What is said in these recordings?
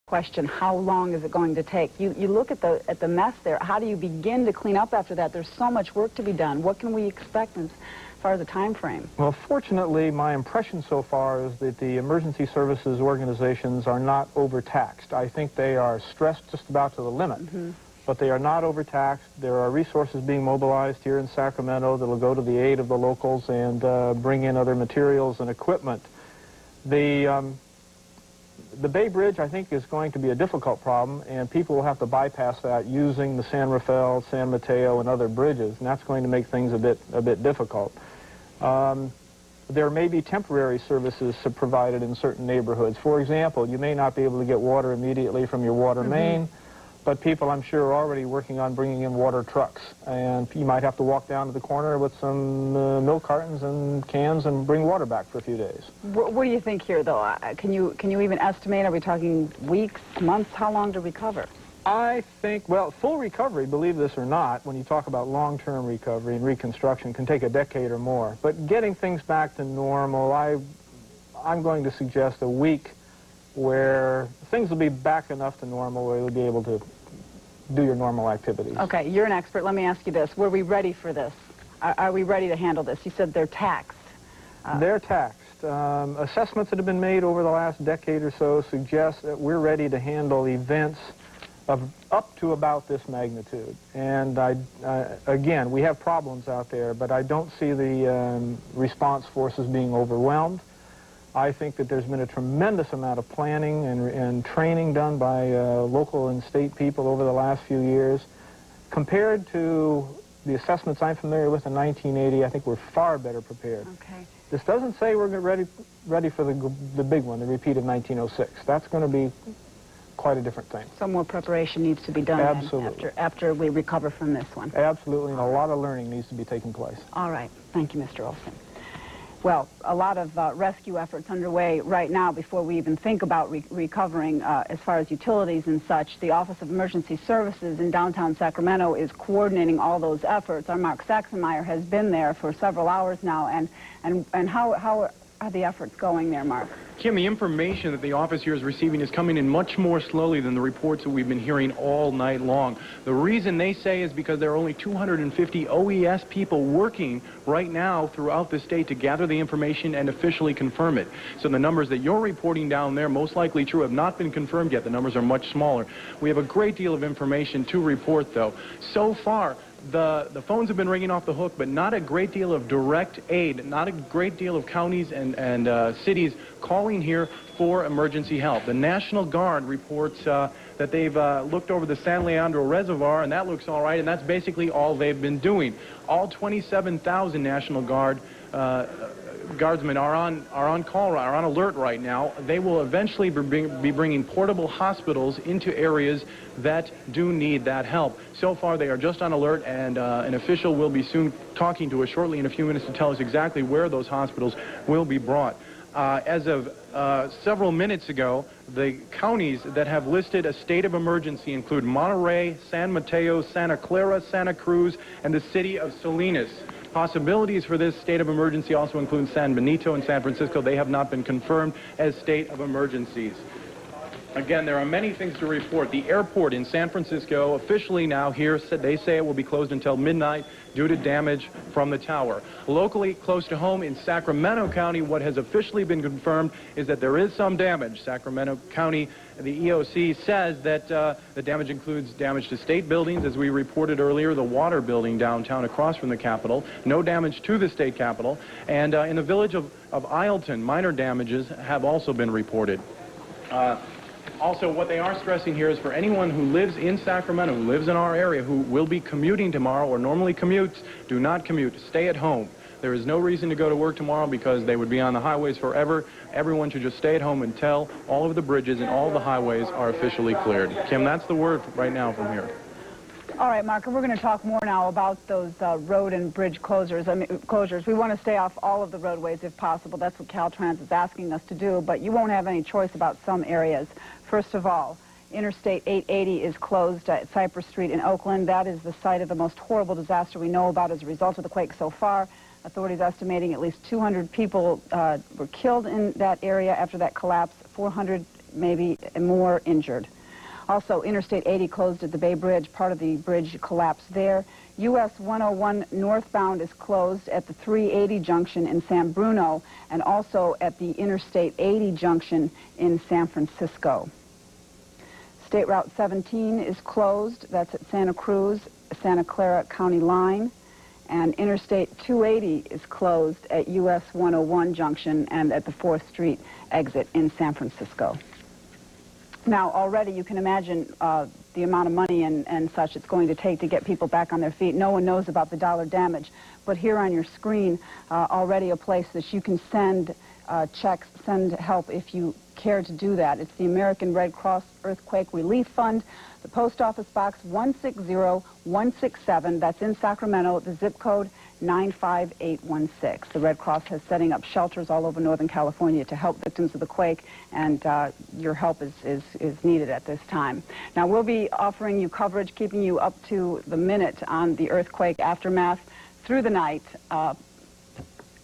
question, how long is it going to take? You look at the mess there. How do you begin to clean up after that? There's so much work to be done. What can we expect as far as the time frame? Well, fortunately, my impression so far is that the emergency services organizations are not overtaxed. I think they are stressed just about to the limit, but they are not overtaxed. There are resources being mobilized here in Sacramento that will go to the aid of the locals and bring in other materials and equipment. The Bay Bridge, I think, is going to be a difficult problem, and people will have to bypass that using the San Rafael, San Mateo, and other bridges, and that's going to make things a bit difficult. There may be temporary services provided in certain neighborhoods. For example, you may not be able to get water immediately from your water main, but people, I'm sure, are already working on bringing in water trucks, and you might have to walk down to the corner with some milk cartons and cans and bring water back for a few days. What do you think here, though? Can you even estimate? Are we talking weeks, months? How long to recover? I think, well, full recovery, believe this or not, when you talk about long-term recovery and reconstruction, can take a decade or more. But getting things back to normal, I'm going to suggest a week where things will be back enough to normal where you'll be able to do your normal activities. Okay, you're an expert. Let me ask you this. Were we ready for this? Are we ready to handle this? You said they're taxed. They're taxed. Assessments that have been made over the last decade or so suggest that we're ready to handle events of up to about this magnitude. And again, we have problems out there, but I don't see the response forces being overwhelmed. I think that there's been a tremendous amount of planning and training done by local and state people over the last few years. Compared to the assessments I'm familiar with in 1980, I think we're far better prepared. Okay. This doesn't say we're ready for the big one, the repeat of 1906. That's going to be quite a different thing. Some more preparation needs to be done. Absolutely. After we recover from this one. Absolutely, and a lot of learning needs to be taking place. All right. Thank you, Mr. Olson. Well, a lot of rescue efforts underway right now before we even think about recovering as far as utilities and such. The Office of Emergency Services in downtown Sacramento is coordinating all those efforts. Our Mark Saxenmeyer has been there for several hours now, and how are the efforts going there, Mark? Kim, the information that the office here is receiving is coming in much more slowly than the reports that we've been hearing all night long. The reason they say is because there are only 250 OES people working right now throughout the state to gather the information and officially confirm it. So the numbers that you're reporting down there, most likely true, have not been confirmed yet. The numbers are much smaller. We have a great deal of information to report, though. So far, the phones have been ringing off the hook, but not a great deal of direct aid, not a great deal of counties and cities calling here for emergency help. The National Guard reports that they've looked over the San Leandro Reservoir, and that looks all right, and that's basically all they've been doing. All 27,000 National Guard guardsmen are on call, are on alert right now. They will eventually be bringing portable hospitals into areas that do need that help. So far, they are just on alert, and an official will be soon talking to us shortly in a few minutes to tell us exactly where those hospitals will be brought. As of several minutes ago, the counties that have listed a state of emergency include Monterey, San Mateo, Santa Clara, Santa Cruz, and the city of Salinas. Possibilities for this state of emergency also include San Benito and San Francisco. They have not been confirmed as state of emergencies. Again, there are many things to report. The airport in San Francisco, officially now here, they say it will be closed until midnight due to damage from the tower. Locally, close to home in Sacramento County, what has officially been confirmed is that there is some damage. Sacramento County, the EOC says that the damage includes damage to state buildings, as we reported earlier, the water building downtown across from the Capitol, no damage to the state Capitol, and in the village of Ileton, minor damages have also been reported. Also, what they are stressing here is for anyone who lives in Sacramento, who lives in our area, who will be commuting tomorrow or normally commutes, do not commute. Stay at home. There is no reason to go to work tomorrow because they would be on the highways forever. Everyone should just stay at home until all of the bridges and all the highways are officially cleared. Kim, that's the word right now from here. All right, Mark, and we're going to talk more now about those road and bridge closures. We want to stay off all of the roadways if possible. That's what Caltrans is asking us to do, but you won't have any choice about some areas. First of all, Interstate 880 is closed at Cypress Street in Oakland. That is the site of the most horrible disaster we know about as a result of the quake so far. Authorities estimating at least 200 people were killed in that area after that collapse. 400 maybe more injured. Also, Interstate 80 closed at the Bay Bridge. Part of the bridge collapsed there. US 101 northbound is closed at the 380 junction in San Bruno and also at the Interstate 80 junction in San Francisco. State Route 17 is closed. That's at Santa Cruz, Santa Clara County line. And Interstate 280 is closed at US 101 junction and at the 4th Street exit in San Francisco. Now, already you can imagine the amount of money and such it's going to take to get people back on their feet. No one knows about the dollar damage, but here on your screen, already a place that you can send checks, send help if you care to do that. It's the American Red Cross Earthquake Relief Fund, the Post Office Box 160167, that's in Sacramento, the zip code 95816. The Red Cross is setting up shelters all over Northern California to help victims of the quake, and your help is needed at this time. Now, we'll be offering you coverage, keeping you up to the minute on the earthquake aftermath through the night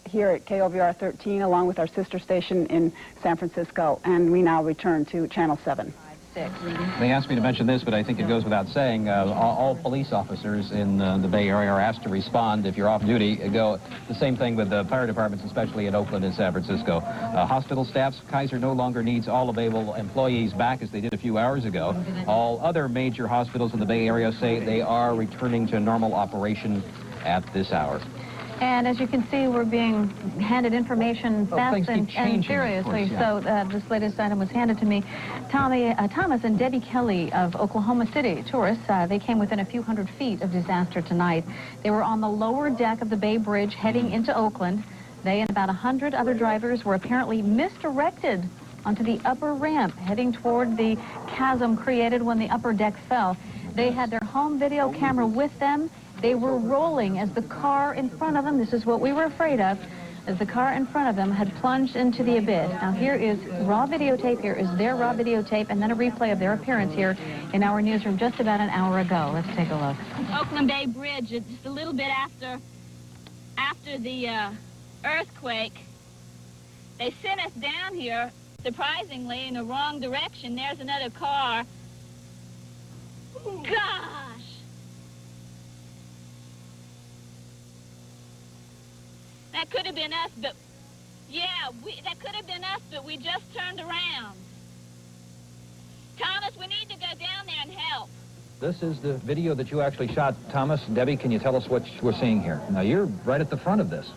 here at KOVR 13, along with our sister station in San Francisco, and we now return to Channel 7. They asked me to mention this, but I think it goes without saying. All police officers in the Bay Area are asked to respond if you're off duty. Go the same thing with the fire departments, especially in Oakland and San Francisco. Hospital staffs, Kaiser no longer needs all available employees back as they did a few hours ago. All other major hospitals in the Bay Area say they are returning to normal operation at this hour. And as you can see, we're being handed information fast and furiously. So this latest item was handed to me. Thomas and Debbie Kelly of Oklahoma City, tourists, they came within a few hundred feet of disaster tonight. They were on the lower deck of the Bay Bridge heading into Oakland. They and about 100 other drivers were apparently misdirected onto the upper ramp heading toward the chasm created when the upper deck fell. They had their home video camera with them. They were rolling as the car in front of them, this is what we were afraid of, as the car in front of them had plunged into the abyss. Now here is raw videotape, here is their raw videotape, and then a replay of their appearance here in our newsroom just about an hour ago. Let's take a look. Oakland Bay Bridge, just a little bit after the earthquake. They sent us down here, surprisingly, in the wrong direction. There's another car. Gosh! That could have been us, but yeah, that could have been us, but we just turned around. Thomas, we need to go down there and help. This is the video that you actually shot, Thomas. Debbie, can you tell us what we're seeing here? Now, you're right at the front of this.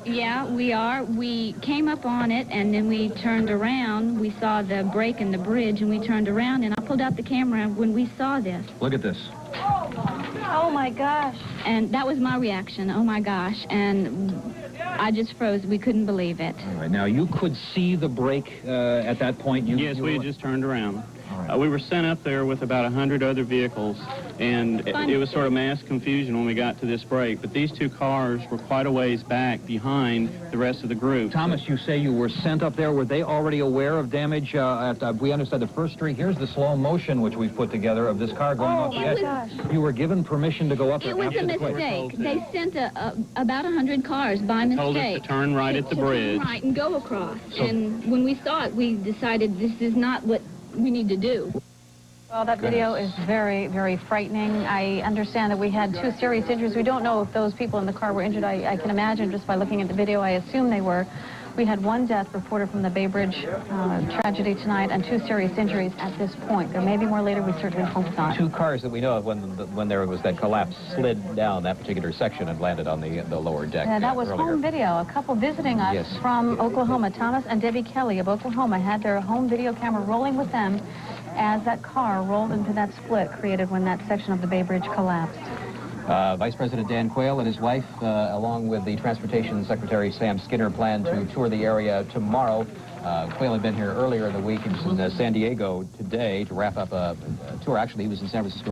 Yeah, we are. We came up on it, and then we turned around. We saw the break in the bridge, and we turned around, and I pulled out the camera when we saw this. Look at this. Oh, my gosh. And that was my reaction, oh, my gosh. And I just froze. We couldn't believe it. All right. Now, you could see the break at that point. Yes, we had just turned around. We were sent up there with about 100 other vehicles, and it was sort of mass confusion when we got to this break. But these two cars were quite a ways back behind the rest of the group. Thomas, you say you were sent up there. Were they already aware of damage we understand, the First Street? Here's the slow motion which we've put together of this car going off the edge. You were given permission to go up there. It was a mistake. They sent about 100 cars by mistake. Told us to turn right at the bridge. Turn right and go across. And when we saw it, we decided this is not what we need to do. Well, that video is very, very frightening. I understand that we had 2 serious injuries. We don't know if those people in the car were injured. I can imagine just by looking at the video, I assume they were. We had 1 death reported from the Bay Bridge tragedy tonight and 2 serious injuries at this point. There may be more later. We certainly hope not. 2 cars that we know of when there was that collapse slid down that particular section and landed on the lower deck. Yeah, that was earlier. home video. A couple visiting us from Oklahoma, Thomas and Debbie Kelly of Oklahoma, had their home video camera rolling with them as that car rolled into that split created when that section of the Bay Bridge collapsed. Vice President Dan Quayle and his wife, along with the Transportation Secretary Sam Skinner, plan to tour the area tomorrow. Quayle had been here earlier in the week and in San Diego today to wrap up a tour. Actually, he was in San Francisco